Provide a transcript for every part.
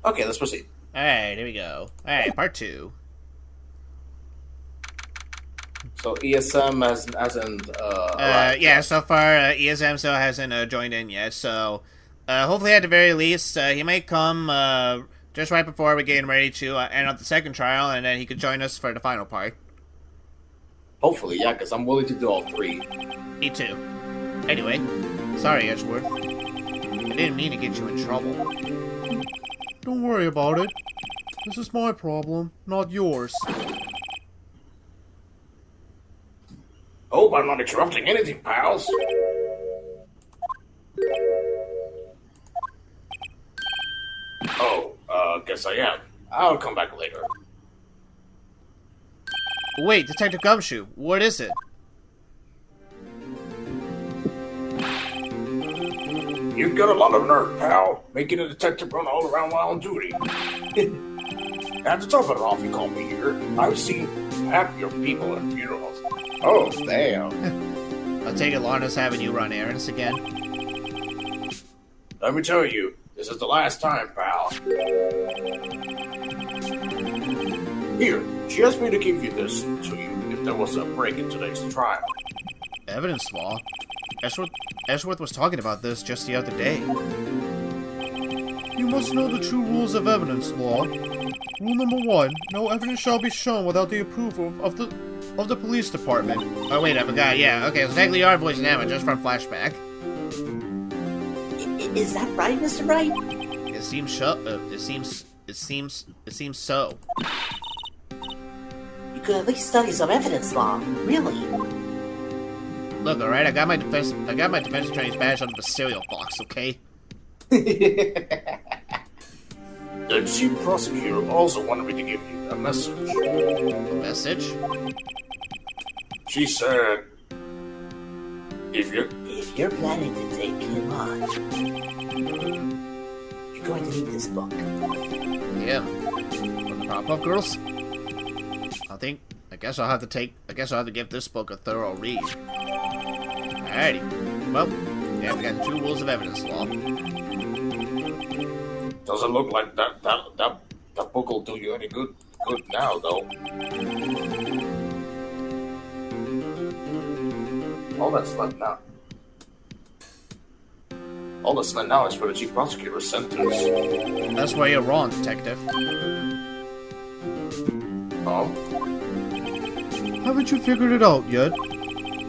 Okay, let's proceed. Alright, here we go. Alright, part two. So ESM hasn't arrived Yeah, yet. so far, ESM still hasn't joined in yet, so hopefully at the very least, he might come just right before we're getting ready to end up the second trial, and then he could join us for the final part. Hopefully, yeah, because I'm willing to do all three. Me too. Anyway, sorry, Edgeworth. I didn't mean to get you in trouble. Don't worry about it. This is my problem, not yours. Hope I'm not interrupting anything, pals. Oh, guess I am. I'll come back later. Wait, Detective Gumshoe, what is it? You've got a lot of nerve, pal. Making a detective run all around while on duty. At the top of it off, you call me here. I've seen happier people at funerals. Oh, damn. I'll take it Lana's having you run errands again. Let me tell you, this is the last time, pal. Here, she asked me to give you this to you if there was a break in today's trial. Evidence law? Edgeworth was talking about this just the other day. You must know the true rules of evidence law. Rule number 1, no evidence shall be shown without the approval of the police department. Oh wait, I forgot. Yeah, okay, so technically you are voicing Emma just from flashback. Is that right, Mr. Wright? It seems it seems so. You could at least study some evidence law. Really? Look, all right, I got my defense attorney's badge under the cereal box. Okay. The chief prosecutor also wanted me to give you a message. A message? She said, if If you're planning to take him on, you're going to need this book. Yeah. From the Powerpuff Girls. I guess I'll have to give this book a thorough read. Alrighty. Well, yeah, we got the two rules of evidence law. doesn't look like that book will do you any good now, though. All that's left now is for the chief prosecutor's sentence. That's where you're wrong, detective. Oh? Haven't you figured it out yet?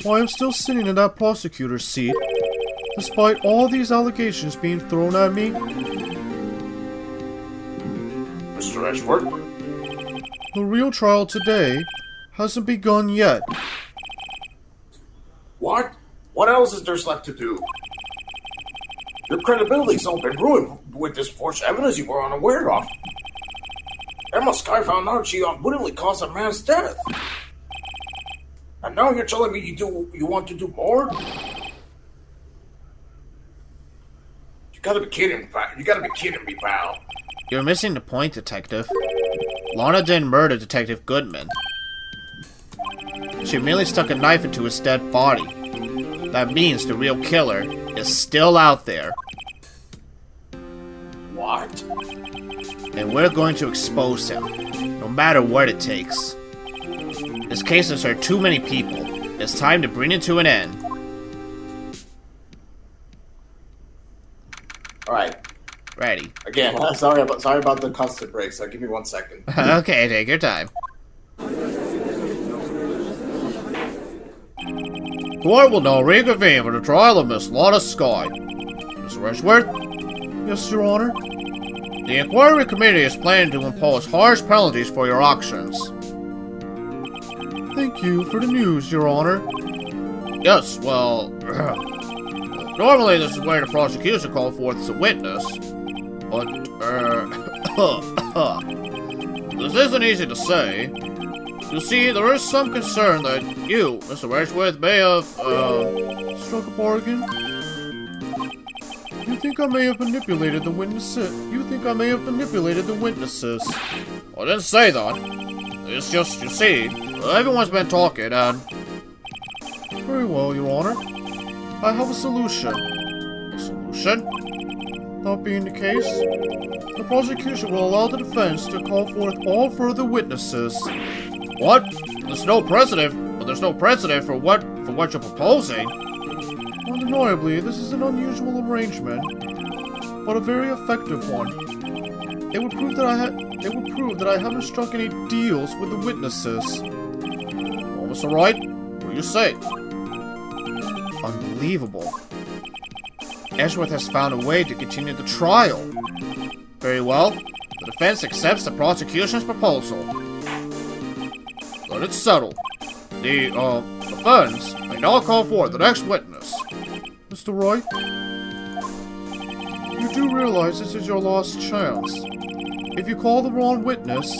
Why I'm still sitting in that prosecutor's seat, despite all these allegations being thrown at me? Mr. Edgeworth? The real trial today hasn't begun yet. What? What else is there left to do? Your credibility's all been ruined with this forged evidence you were unaware of. Emma Sky found out she unwittingly caused a man's death. And now you're telling me you want to do more? You gotta be kidding me, pal. You're missing the point, detective. Lana didn't murder Detective Goodman. She merely stuck a knife into his dead body. That means the real killer is still out there. What? And we're going to expose him, no matter what it takes. This case has hurt too many people. It's time to bring it to an end. Alright. Ready. Again, sorry about the constant breaks. Give me 1 second. Okay, take your time. Court will now reconvene for the trial of Miss Lana Sky. Mr. Edgeworth, Yes, Your Honor? the inquiry committee is planning to impose harsh penalties for your actions. Thank you for the news, Your Honor. Yes, well, normally this is where the prosecution calls forth as a witness, but, this isn't easy to say. You see, there is some concern that you, Mr. Edgeworth, may have, Struck a bargain? You think I may have manipulated the witnesses? I didn't say that. It's just, you see, everyone's been talking, and... Very well, Your Honor. I have a solution. A solution? That being the case, The prosecution will allow the defense to call forth all further witnesses. What? There's no precedent for what you're proposing. Undeniably, this is an unusual arrangement, but a very effective one. It would prove that I haven't struck any deals with the witnesses. Well, Mr. Wright, what do you say? Unbelievable. Edgeworth has found a way to continue the trial. Very well. The defense accepts the prosecution's proposal. Then it's settled. The defense may now call forward the next witness. Mr. Wright, you do realize this is your last chance. If you call the wrong witness,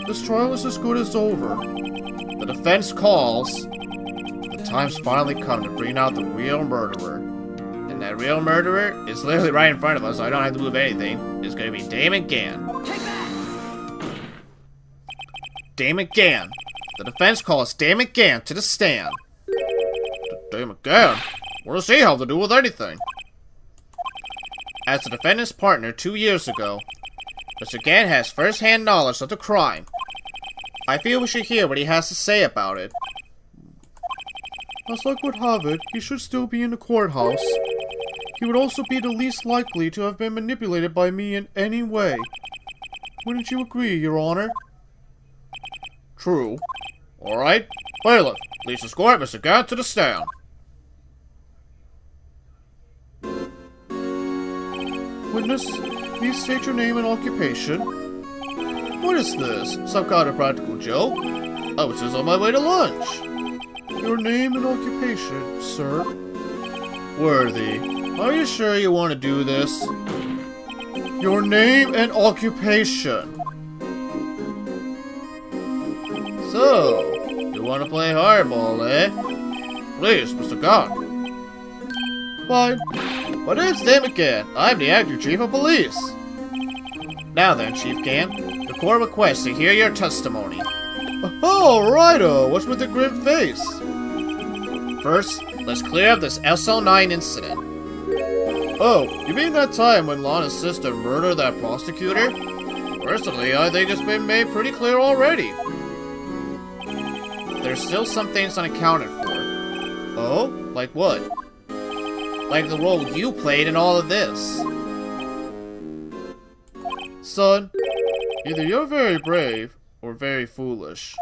this trial is as good as over. The defense calls. The time's finally come to bring out the real murderer. And that real murderer is literally right in front of us, so I don't have to move anything. It's gonna be Damon Gann. Damon Gann. The defense calls Damon Gann to the stand. Damon Gann? What does he have to do with anything? As the defendant's partner 2 years ago, Mr. Gann has first-hand knowledge of the crime. I feel we should hear what he has to say about it. As luck would have it, he should still be in the courthouse. He would also be the least likely to have been manipulated by me in any way. Wouldn't you agree, Your Honor? True. Alright. Bailiff, please escort Mr. Gann to the stand. Witness, please state your name and occupation. What is this? Some kind of practical joke? I was just on my way to lunch. Your name and occupation, sir. Worthy, are you sure you want to do this? Your name and occupation. So, you want to play hardball, eh? Please, Mr. Gann. Fine. My name's Damon Gann. I'm the acting chief of police. Now then, Chief Gann, the court requests to hear your testimony. Oh, righto. What's with the grim face? First, let's clear up this SL9 incident. Oh, you mean that time when Lana's sister murdered that prosecutor? Personally, I think it's been made pretty clear already. There's still some things unaccounted for. Oh? Like what? Like the role you played in all of this. Son, either you're very brave or very foolish.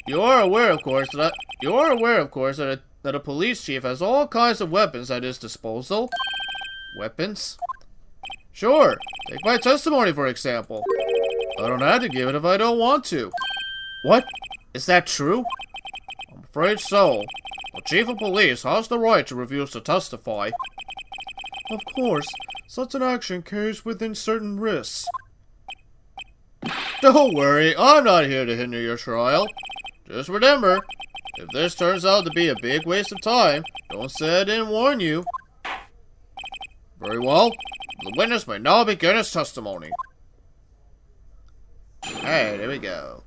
You are aware, of course, that a police chief has all kinds of weapons at his disposal. Weapons? Sure. Take my testimony, for example. I don't have to give it if I don't want to. What? Is that true? I'm afraid so. The chief of police has the right to refuse to testify. Of course, such an action carries within certain risks. Don't worry, I'm not here to hinder your trial. Just remember, if this turns out to be a big waste of time, don't say I didn't warn you. Very well. The witness may now begin his testimony. Alright, here we go.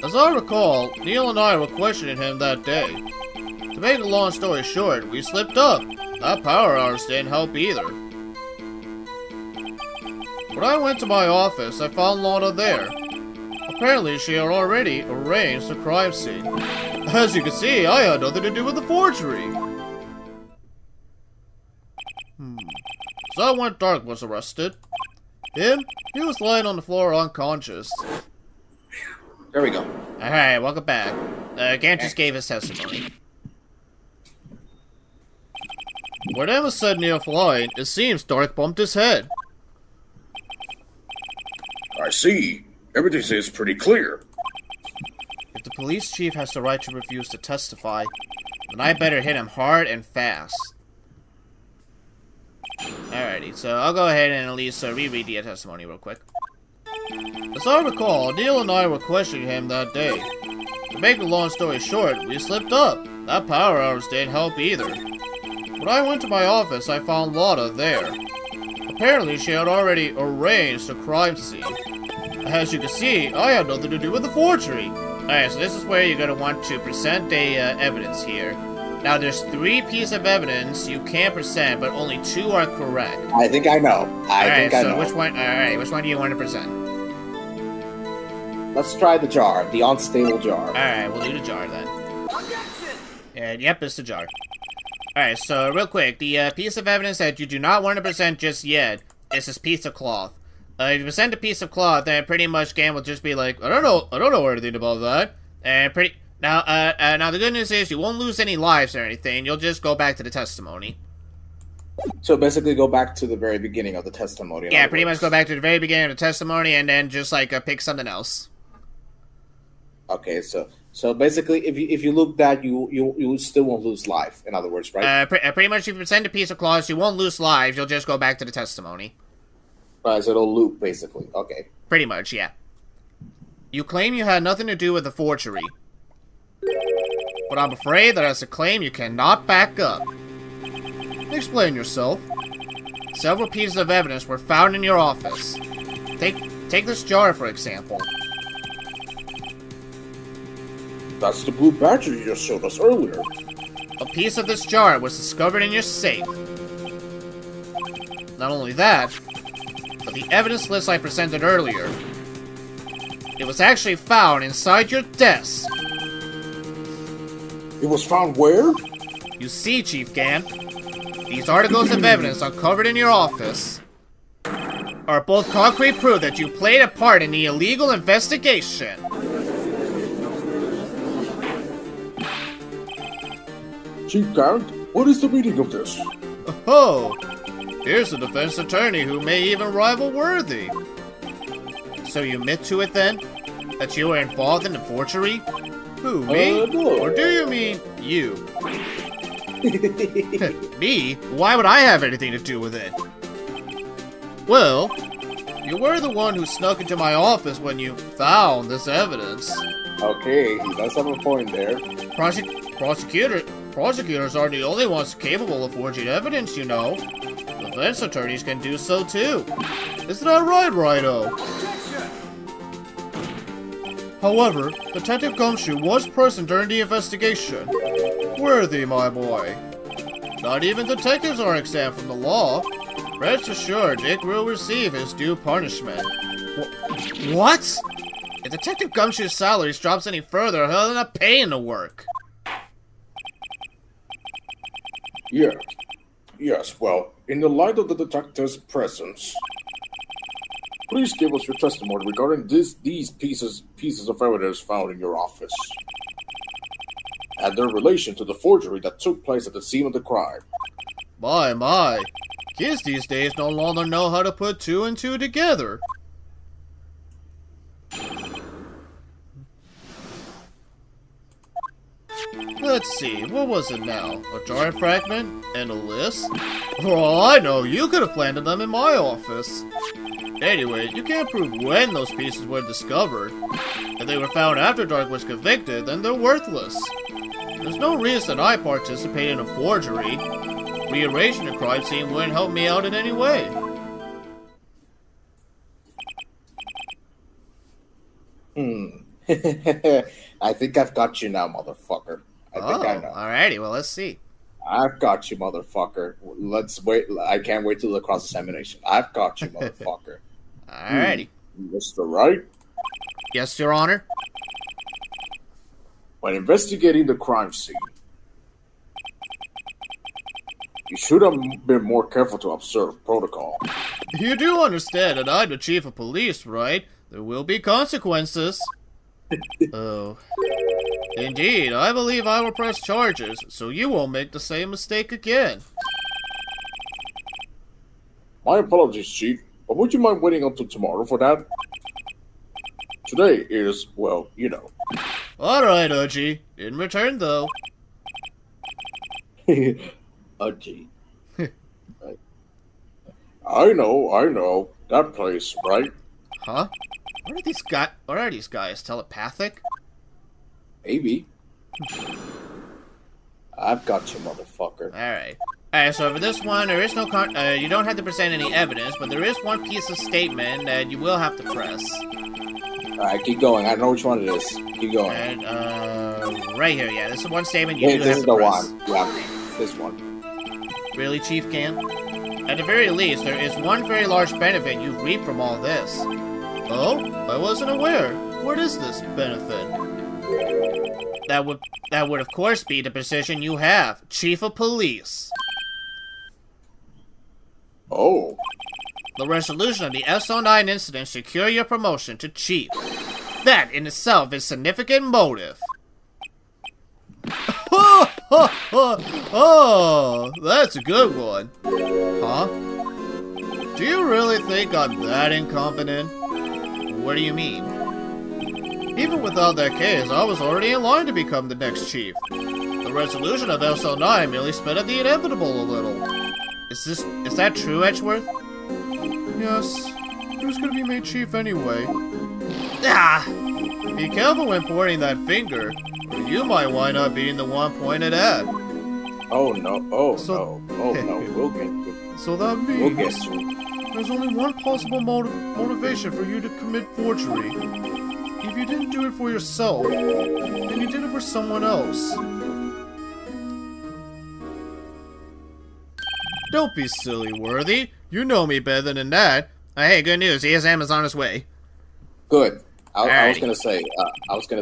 As I recall, Neil and I were questioning him that day. To make a long story short, we slipped up. That power ours didn't help either. When I went to my office, I found Lana there. Apparently, she had already arranged the crime scene. As you can see, I had nothing to do with the forgery. So when Dark was arrested. Him? He was lying on the floor unconscious. There we go. Alright, welcome back. Gann just gave his testimony. When Emma said Neil flying, it seems Dark bumped his head. I see. Everything seems pretty clear. If the police chief has the right to refuse to testify, then I better hit him hard and fast. Alrighty, so I'll go ahead and at least reread the testimony real quick. As I recall, Neil and I were questioning him that day. To make a long story short, we slipped up. That power ours didn't help either. When I went to my office, I found Lana there. Apparently, she had already arranged a crime scene. As you can see, I had nothing to do with the forgery. Alright, so this is where you're going to want to present the evidence here. Now, there's 3 pieces of evidence you can present, but only 2 are correct. I think I know. I think I know. Which one? All right, which one do you want to present? Let's try the jar, the unstable jar. All right, we'll do the jar then. Yep, it's the jar. All right, so real quick, the piece of evidence that you do not want to present just yet is this piece of cloth. If you present a piece of cloth, then pretty much Gan will just be like, I don't know anything about that. And now the good news is you won't lose any lives or anything. You'll just go back to the testimony. So basically, go back to the very beginning of the testimony. Yeah, pretty much go back to the very beginning of the testimony, and then just like pick something else. Okay, so basically, if you look that, you still won't lose life. In other words, right? Pretty much, if you present a piece of cloth, you won't lose lives. You'll just go back to the testimony. Right, so it'll loop basically. Okay. Pretty much, yeah. You claim you had nothing to do with the forgery, but I'm afraid that that's a claim you cannot back up. Explain yourself. Several pieces of evidence were found in your office. Take this jar, for example. That's the blue badger you just showed us earlier. A piece of this jar was discovered in your safe. Not only that, but the evidence list I presented earlier, it was actually found inside your desk. It was found where? You see, Chief Gan, these articles of evidence uncovered in your office are both concrete proof that you played a part in the illegal investigation. Chief Garrett, what is the meaning of this? Oh, here's a defense attorney who may even rival Worthy. So you admit to it then? That you were involved in the forgery? Who, me? No. Or do you mean you? Me? Why would I have anything to do with it? Well, you were the one who snuck into my office when you found this evidence. Okay, he does have a point there. Prosecutors aren't the only ones capable of forging evidence, you know. Defense attorneys can do so too. Isn't that right, Rido? However, Detective Gumshoe was present during the investigation. Worthy, my boy. Not even detectives are exempt from the law. Rest assured, Dick will receive his due punishment. What? If Detective Gumshoe's salary drops any further, he'll end up paying to work. Yes, well, in the light of the detective's presence, please give us your testimony regarding these pieces of evidence found in your office and their relation to the forgery that took place at the scene of the crime. My. Kids these days no longer know how to put 2 and 2 together. Let's see, what was it now? A jar fragment? And a list? For all I know, you could have planted them in my office. Anyway, you can't prove when those pieces were discovered. If they were found after Dark was convicted, then they're worthless. There's no reason I participated in a forgery. Rearranging the crime scene wouldn't help me out in any way. I think I've got you now, motherfucker. I think I know. Alrighty, well, let's see. I've got you, motherfucker. Let's wait. I can't wait till the cross-examination. I've got you, motherfucker. Alrighty. Mr. Wright? Yes, Your Honor? When investigating the crime scene, you should have been more careful to observe protocol. You do understand that I'm the chief of police, right? There will be consequences. Oh. Indeed, I believe I will press charges, so you won't make the same mistake again. My apologies, Chief, but would you mind waiting until tomorrow for that? Today is, well, you know. Alright, Uji. In return, though. Uji. I know. That place, right? Huh? What are these guys, telepathic? Maybe. I've got you, motherfucker. Alright. Alright, so for this one, there is no you don't have to present any evidence, but there is one piece of statement that you will have to press. Alright, keep going. I know which one it is. Keep going. And, right here, yeah. This is one statement you do This have is to the press. one. Yeah, this one. Really, Chief Gan? At the very least, there is one very large benefit you reap from all this. Oh? I wasn't aware. What is this benefit? That would of course be the position you have, Chief of Police. Oh. The resolution of the S09 incident secure your promotion to Chief. That in itself is significant motive. Oh, that's a good one. Huh? Do you really think I'm that incompetent? What do you mean? Even without that case, I was already in line to become the next chief. The resolution of SL9 merely sped up the inevitable a little. Is that true, Edgeworth? Yes. He was gonna be made chief anyway. Ah! Be careful when pointing that finger, or you might wind up being the one pointed at. Oh no. Oh So- no. Oh no. We'll get you. So that We'll means get you. there's only one possible motivation for you to commit forgery. If you didn't do it for yourself, then you did it for someone else. Don't be silly, Worthy. You know me better than that. Hey, good news. ESM is on his way. Good. I was Alrighty. gonna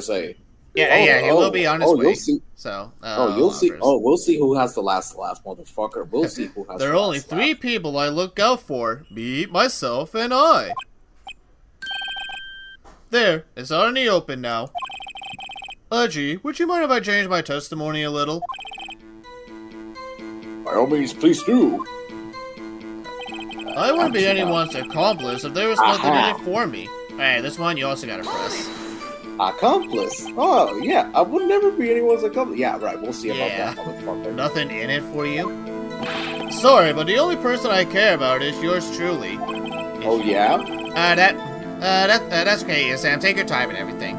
say. Yeah, he will be on his way. You'll see. So, You'll see. first. We'll see who has the last laugh, motherfucker. We'll see who has. There are the only last 3 laugh. people I look out for. Me, myself, and I. There, it's out in the open now. Gee, would you mind if I change my testimony a little? By all means, please do. I wouldn't be Absolutely. anyone's accomplice if there was nothing in Aha. it for me. Hey, this one you also gotta press. Accomplice. Oh yeah, I would never be anyone's accomplice. Yeah, right. We'll see about Yeah. that, motherfucker. Nothing in it for you? Sorry, but the only person I care about is yours truly. Oh yeah. That's okay, Sam. Take your time and everything.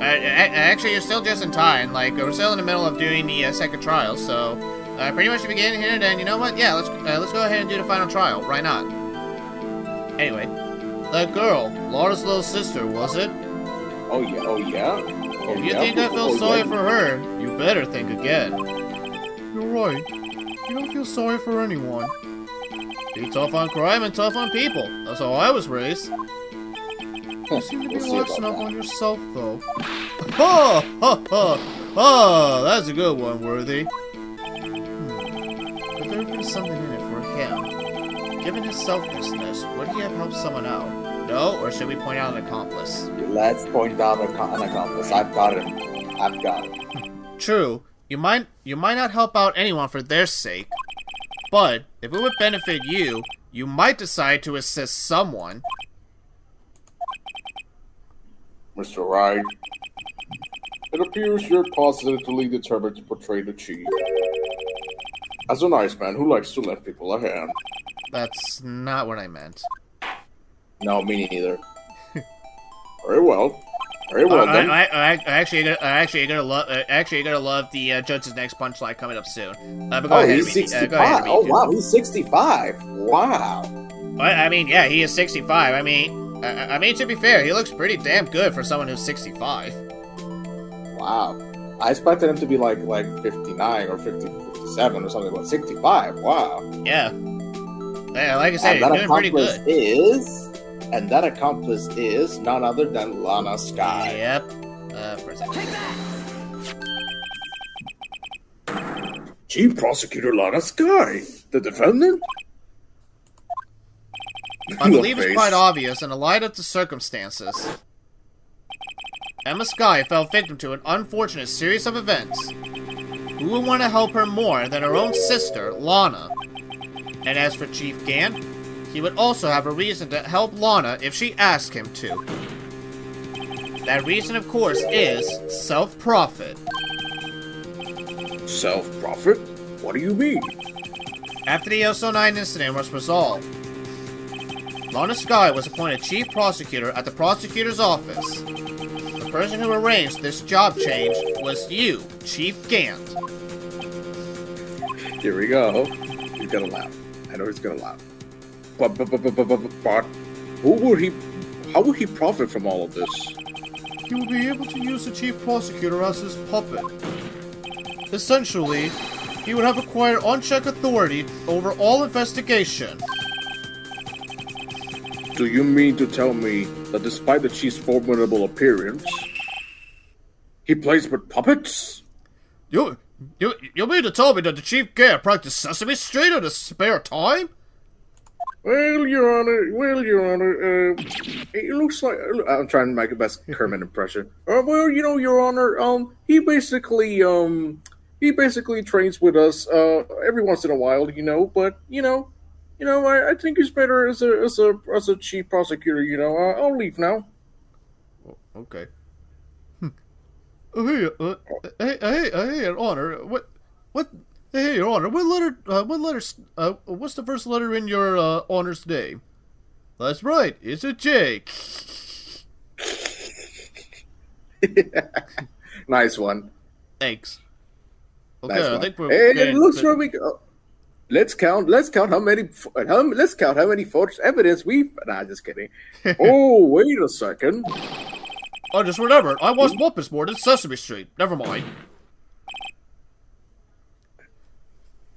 Actually, you're still just in time. Like, we're still in the middle of doing the second trial, so pretty much to begin here. Then you know what? Yeah, let's go ahead and do the final trial. Why not? Anyway, that girl, Laura's little sister, was it? Oh yeah. Oh yeah. Oh, If you yeah. think I feel Oh, sorry yeah. for her, you better think again. You're right. You don't feel sorry for anyone. Be tough on crime and tough on people. That's how I was raised. You seem to be We'll see lax about enough that. on yourself, though. Oh, that's a good one, Worthy. But there would be something in it for him. Given his selflessness, would he have helped someone out? No, or should we point out an accomplice? Let's point out an accomplice. I've got it. True, you might not help out anyone for their sake, but if it would benefit you, you might decide to assist someone. Mr. Wright, it appears you're positively determined to portray the chief as a nice man who likes to lend people a hand. That's not what I meant. No, me neither. Very well. Very well then. I actually gonna love the judge's next punchline coming up soon. But go Oh, ahead, he's Reedy. 65. Go ahead, Oh, Reedy. wow, he's 65. Wow. I mean, yeah, he is 65. I mean, to be fair, he looks pretty damn good for someone who's 65. Wow. I expected him to be like 59 or 50, 57 or something, but 65. Wow. Yeah. Yeah, like I said, And he's doing pretty good. that accomplice is none other than Lana Sky. Yep. For a second. Chief Prosecutor Lana Sky, the defendant? I believe it's Face. quite obvious in the light of the circumstances. Emma Sky fell victim to an unfortunate series of events. Who would want to help her more than her own sister, Lana? And as for Chief Gan, he would also have a reason to help Lana if she asked him to. That reason, of course, is self-profit. Self-profit? What do you mean? After the SO9 incident was resolved, Lana Sky was appointed chief prosecutor at the prosecutor's office. The person who arranged this job change was you, Chief Gant. Here we go. He's gonna laugh. I know he's gonna laugh. But who would he How will he profit from all of this? He will be able to use the chief prosecutor as his puppet. Essentially, he would have acquired unchecked authority over all investigation. Do you mean to tell me that despite the chief's formidable appearance, he plays with puppets? You mean to tell me that the chief can't practice Sesame Street in his spare time? Well, Your Honor, it looks like I'm trying to make a best Kermit impression. Well, Your Honor, he basically trains with us every once in a while, but I think he's better as a chief prosecutor. I'll leave now. Okay. Hey, Your Honor, Hey, Your Honor, what's the first letter in your Honor's name? That's right, it's a J. Nice one. Thanks. Okay, Nice I one. think we're. Hey, getting it looks to- where we go. Let's count how many photos evidence we've. Nah, just kidding. Oh, wait a second. I just remembered, I watched Muppets more than Sesame Street. Never mind.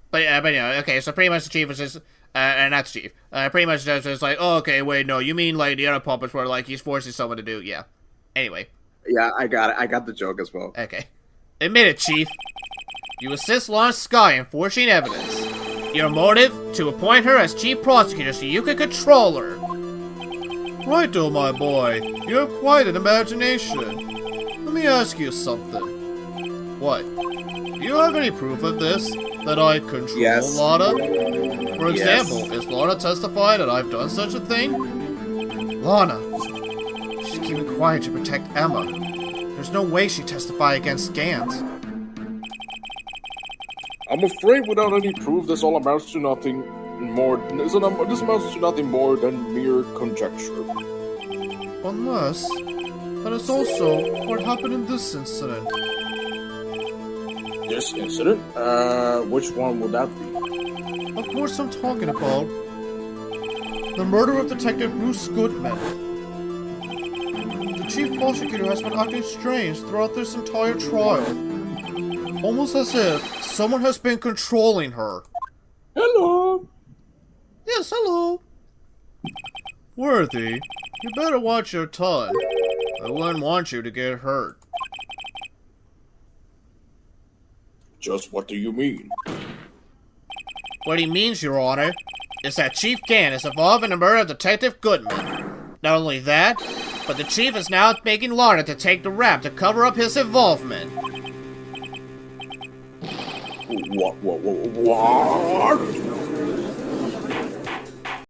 But yeah, okay, so pretty much the chief was just, not the chief, pretty much just like, oh, okay, wait, no, you mean like the other puppets where like he's forcing someone to do, yeah. Anyway. Yeah, I got it. I got the joke as well. Okay. Admit it, Chief. You assist Lana Sky in forging evidence. Your motive? To appoint her as chief prosecutor so you can control her. Right, though, my boy. You have quite an imagination. Let me ask you something. What? Do you have any proof of this? That I control Yes. Lana? For Yes. example, is Lana testifying that I've done such a thing? Lana. She's keeping quiet to protect Emma. There's no way she'd testify against Gant. I'm afraid without any proof, this all amounts to nothing more. This amounts to nothing more than mere conjecture. Unless, that is also what happened in this incident. This incident? Which one would that be? Of course I'm talking about the murder of Detective Bruce Goodman. The chief prosecutor has been acting strange throughout this entire trial. Almost as if someone has been controlling her. Hello. Yes, hello. Worthy, you better watch your tongue. I wouldn't want you to get hurt. Just what do you mean? What he means, Your Honor, is that Chief Gant is involved in the murder of Detective Goodman. Not only that, but the Chief is now making Lana to take the rap to cover up his involvement. What?